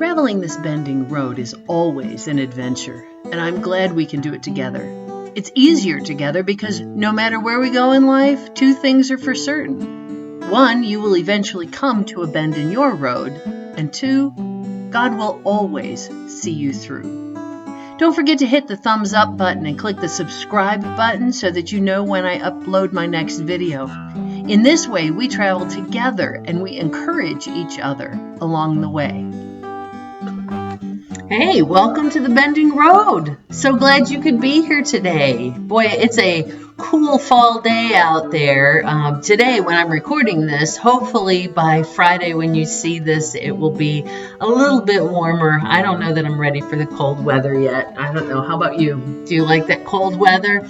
Traveling this bending road is always an adventure, and I'm glad we can do it together. It's easier together because no matter where we go in life, two things are for certain. One, you will eventually come to a bend in your road, and two, God will always see you through. Don't forget to hit the thumbs up button and click the subscribe button so that you know when I upload my next video. In this way, we travel together and we encourage each other along the way. Hey, welcome to the Bending Road. So glad you could be here today. Boy, it's a cool fall day out there. Today, when I'm recording this, hopefully by Friday when you see this, it will be a little bit warmer. I don't know that I'm ready for the cold weather yet. I don't know. How about you? Do you like that cold weather?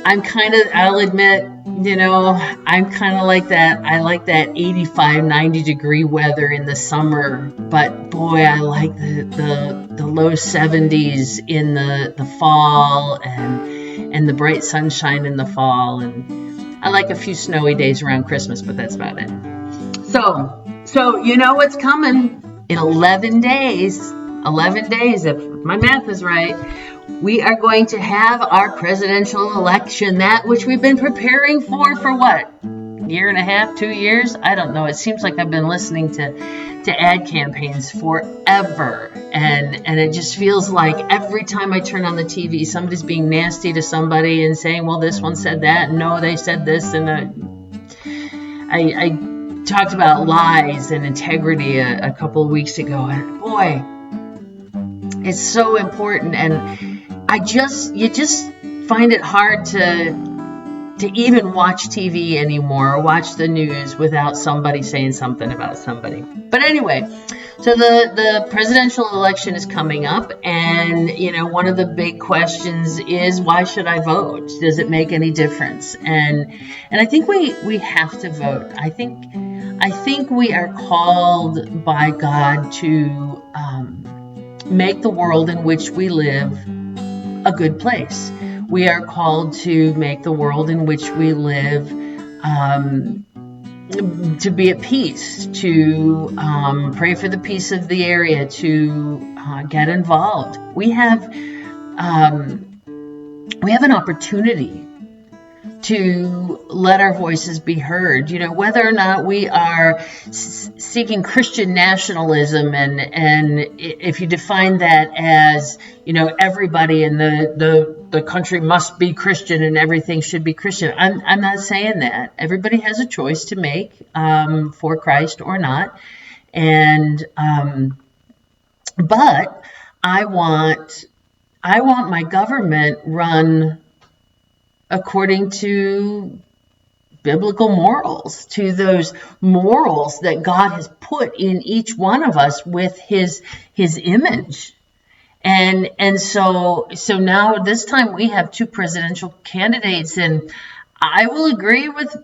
I'll admit, I'm kind of like that. I like that 85, 90 degree weather in the summer, but boy, I like the low 70s in the fall and the bright sunshine in the fall. And I like a few snowy days around Christmas, but that's about it. So you know what's coming in 11 days, if my math is right. We are going to have our presidential election, that which we've been preparing for what? Year and a half, 2 years? I don't know. It seems like I've been listening to ad campaigns forever. And it just feels like every time I turn on the TV, somebody's being nasty to somebody and saying, well, this one said that. No, they said this. And I talked about lies and integrity a couple of weeks ago. And boy, it's so important. And you just find it hard to even watch TV anymore or watch the news without somebody saying something about somebody. But anyway, so the presidential election is coming up, and one of the big questions is, why should I vote? Does it make any difference? And I think we have to vote. I think we are called by God to make the world in which we live a good place. We are called to make the world in which we live to be at peace, to pray for the peace of the area, to get involved. We have an opportunity to let our voices be heard. Whether or not we are seeking Christian nationalism, and if you define that as, everybody in the country must be Christian and everything should be Christian. I'm not saying that. Everybody has a choice to make for Christ or not. And but I want my government run according to biblical morals, to those morals that God has put in each one of us with his image. And so now this time we have two presidential candidates, and I will agree with,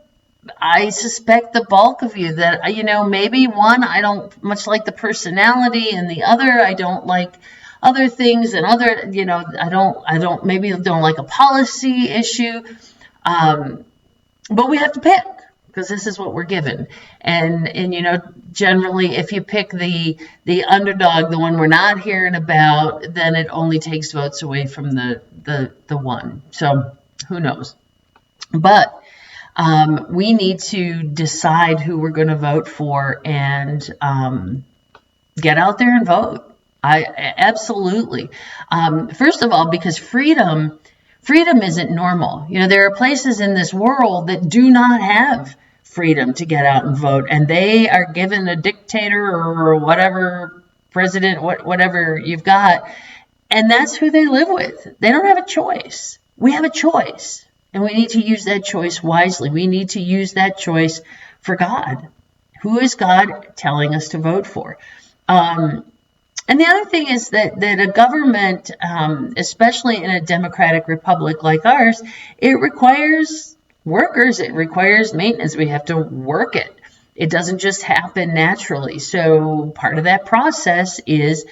I suspect, the bulk of you that, maybe one, I don't much like the personality, and the other, I don't like other things, and other, I don't like a policy issue. But we have to pick, because this is what we're given. And generally, if you pick the underdog, the one we're not hearing about, then it only takes votes away from the one. So who knows? But we need to decide who we're going to vote for, and get out there and vote. Absolutely. First of all, because freedom isn't normal. There are places in this world that do not have freedom to get out and vote, and they are given a dictator or whatever president, whatever you've got, and that's who they live with. They don't have a choice. We have a choice, and we need to use that choice wisely. We need to use that choice for God. Who is God telling us to vote for? And the other thing is that a government, especially in a democratic republic like ours, it requires workers. It requires maintenance. We have to work it. It doesn't just happen naturally. So part of that process is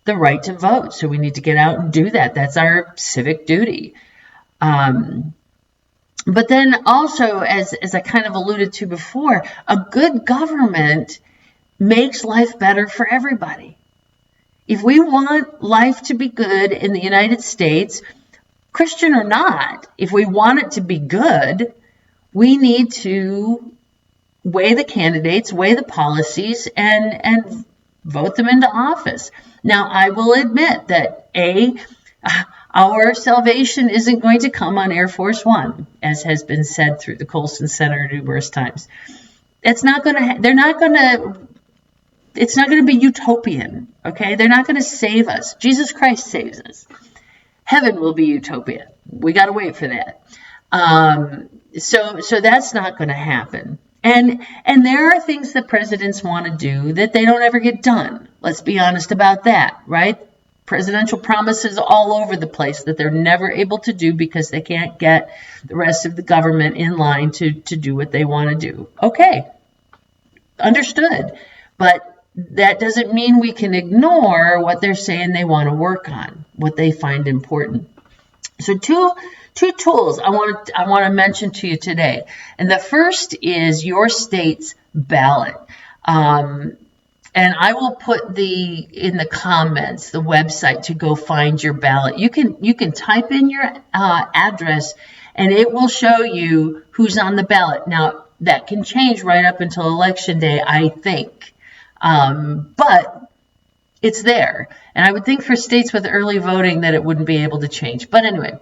the right to vote. So we need to get out and do that. That's our civic duty. But then also, as I kind of alluded to before, a good government makes life better for everybody. If we want life to be good in the United States, Christian or not, if we want it to be good, we need to weigh the candidates, weigh the policies, and vote them into office. Now, I will admit that our salvation isn't going to come on Air Force One, as has been said through the Colson Center numerous times. It's not going to be utopian, okay? They're not going to save us. Jesus Christ saves us. Heaven will be utopia. We got to wait for that. So that's not going to happen. And there are things that presidents want to do that they don't ever get done. Let's be honest about that, right? Presidential promises all over the place that they're never able to do because they can't get the rest of the government in line to do what they want to do. Okay, understood. But that doesn't mean we can ignore what they're saying they want to work on, what they find important. So two tools I want to mention to you today. And the first is your state's ballot. And I will put in the comments the website to go find your ballot. You can type in your address and it will show you who's on the ballot. Now, that can change right up until election day, I think. But it's there. And I would think for states with early voting that it wouldn't be able to change. But anyway,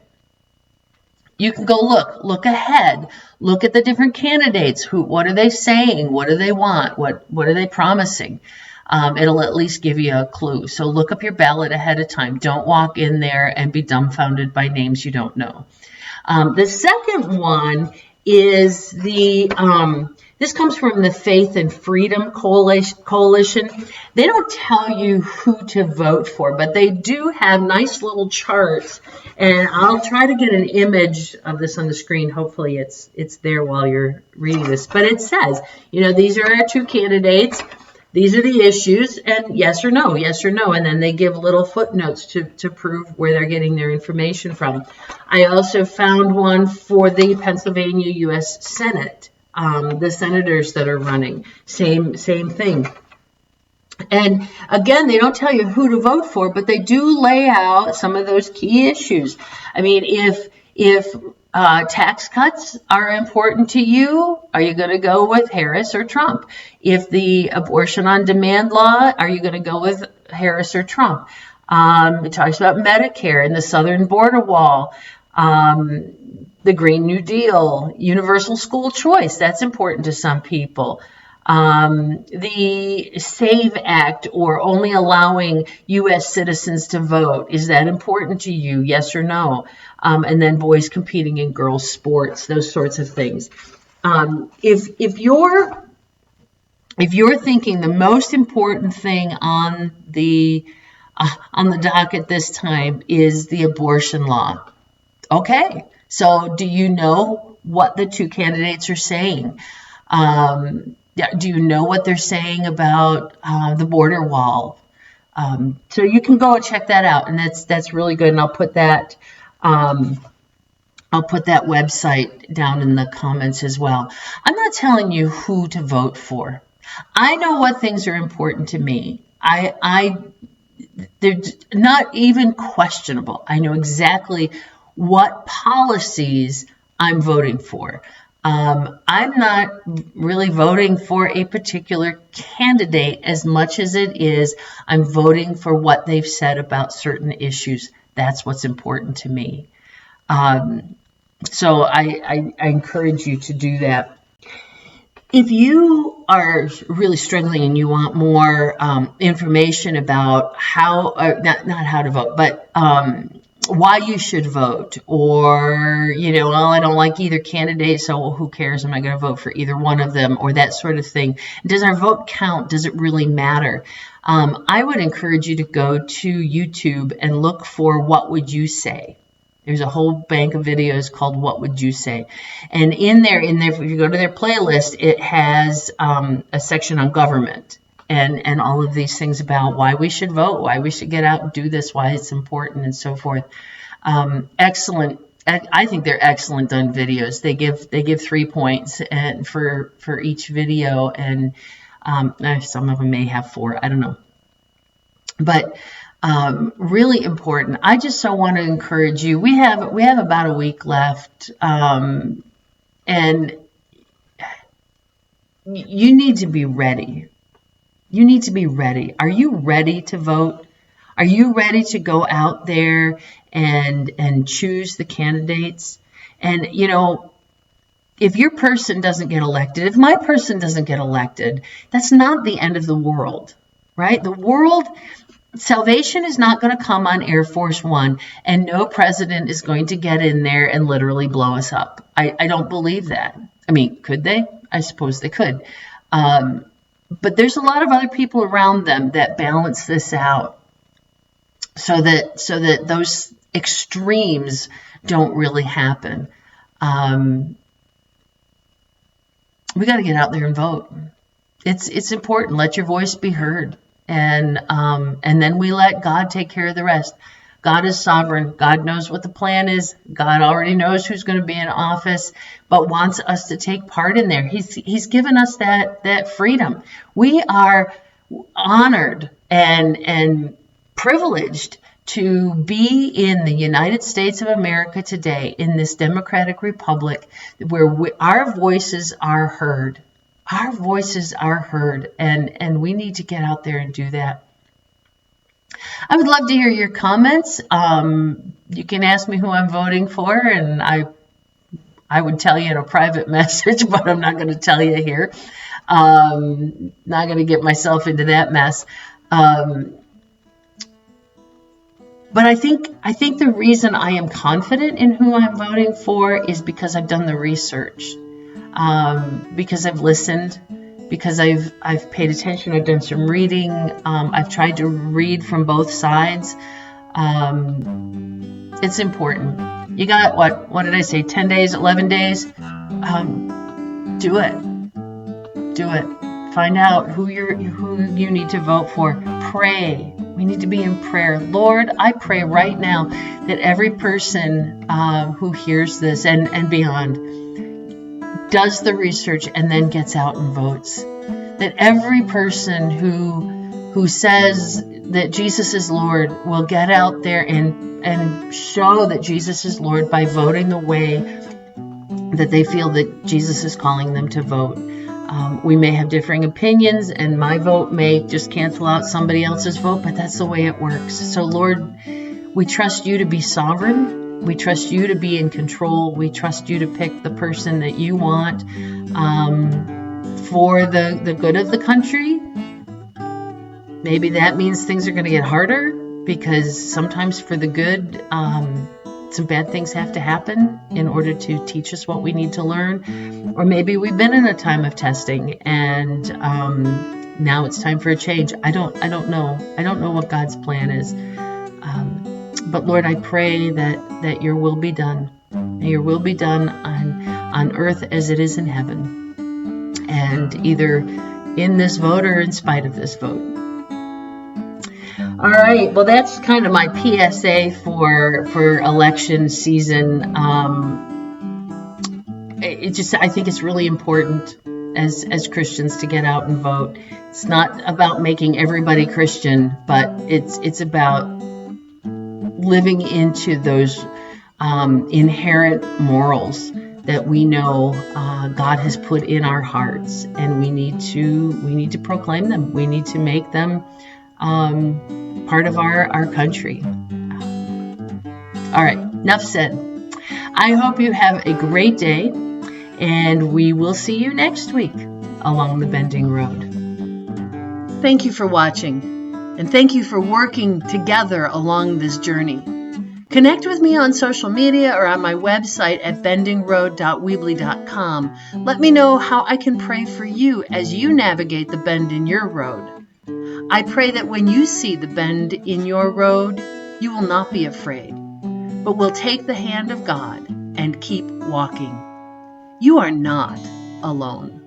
you can go look ahead, look at the different candidates. What are they saying? What do they want? What are they promising? It'll at least give you a clue. So look up your ballot ahead of time. Don't walk in there and be dumbfounded by names you don't know. The second one is this comes from the Faith and Freedom Coalition. They don't tell you who to vote for, but they do have nice little charts. And I'll try to get an image of this on the screen. Hopefully it's there while you're reading this. But it says, these are our two candidates. These are the issues, and yes or no, and then they give little footnotes to prove where they're getting their information from. I also found one for the Pennsylvania U.S. Senate, the senators that are running, same thing. And again, they don't tell you who to vote for, but they do lay out some of those key issues. I mean, if tax cuts are important to you, are you going to go with Harris or Trump? If the abortion on demand law, are you going to go with Harris or Trump? It talks about Medicare and the southern border wall, the Green New Deal, universal school choice. That's important to some people. The SAVE Act, or only allowing U.S. citizens to vote, is that important to you? Yes or no? And then boys competing in girls' sports, those sorts of things. If you're thinking the most important thing on the docket this time is the abortion law, okay. So do you know what the two candidates are saying? Do you know what they're saying about the border wall? So you can go and check that out, and that's really good. And I'll put that website down in the comments as well. I'm not telling you who to vote for. I know what things are important to me. They're not even questionable. I know exactly what policies I'm voting for. I'm not really voting for a particular candidate as much as it is I'm voting for what they've said about certain issues. That's what's important to me. So I encourage you to do that. If you are really struggling and you want more information about not how to vote, but why you should vote, or, well, I don't like either candidate, so who cares? I'm not going to vote for either one of them, or that sort of thing. Does our vote count? Does it really matter? I would encourage you to go to YouTube and look for What Would You Say? There's a whole bank of videos called What Would You Say? And in there, if you go to their playlist, it has a section on government. And all of these things about why we should vote, why we should get out and do this, why it's important, and so forth. Excellent. I think they're excellent done videos. They give 3 points and for each video, and some of them may have 4. I don't know. But really important. I just so want to encourage you. We have about a week left, and you need to be ready. You need to be ready. Are you ready to vote? Are you ready to go out there and choose the candidates? And if your person doesn't get elected, if my person doesn't get elected, that's not the end of the world, right? Salvation is not going to come on Air Force One, and no president is going to get in there and literally blow us up. I don't believe that. I mean, could they? I suppose they could. But there's a lot of other people around them that balance this out so that those extremes don't really happen. We got to get out there and vote. It's important. Let your voice be heard. And then we let God take care of the rest. God is sovereign. God knows what the plan is. God already knows who's going to be in office, but wants us to take part in there. He's given us that freedom. We are honored and privileged to be in the United States of America today, in this democratic republic, where our voices are heard. Our voices are heard, and we need to get out there and do that. I would love to hear your comments. You can ask me who I'm voting for, and I would tell you in a private message, but I'm not going to tell you here. Not going to get myself into that mess. But I think the reason I am confident in who I'm voting for is because I've done the research. Because I've listened, because I've paid attention, I've done some reading, I've tried to read from both sides. It's important. You got what did I say, 10 days, 11 days? Do it. Find out who you need to vote for. Pray. We need to be in prayer. Lord, I pray right now that every person who hears this and beyond does the research and then gets out and votes. That every person who says that Jesus is Lord will get out there and show that Jesus is Lord by voting the way that they feel that Jesus is calling them to vote. We may have differing opinions, and my vote may just cancel out somebody else's vote, but that's the way it works. So Lord, we trust you to be sovereign. We trust you to be in control. We trust you to pick the person that you want for the good of the country. Maybe that means things are going to get harder, because sometimes for the good, some bad things have to happen in order to teach us what we need to learn. Or maybe we've been in a time of testing, and now it's time for a change. I don't know. I don't know what God's plan is. But Lord, I pray that your will be done. May your will be done on earth as it is in heaven. And either in this vote or in spite of this vote. All right. Well, that's kind of my PSA for election season. I think it's really important as Christians to get out and vote. It's not about making everybody Christian, but it's about living into those inherent morals that we know God has put in our hearts, and we need to proclaim them. We need to make them part of our country. All right, enough said. I hope you have a great day, and we will see you next week along the Bending Road. Thank you for watching. And thank you for working together along this journey. Connect with me on social media or on my website at bendingroad.weebly.com. Let me know how I can pray for you as you navigate the bend in your road. I pray that when you see the bend in your road, you will not be afraid, but will take the hand of God and keep walking. You are not alone.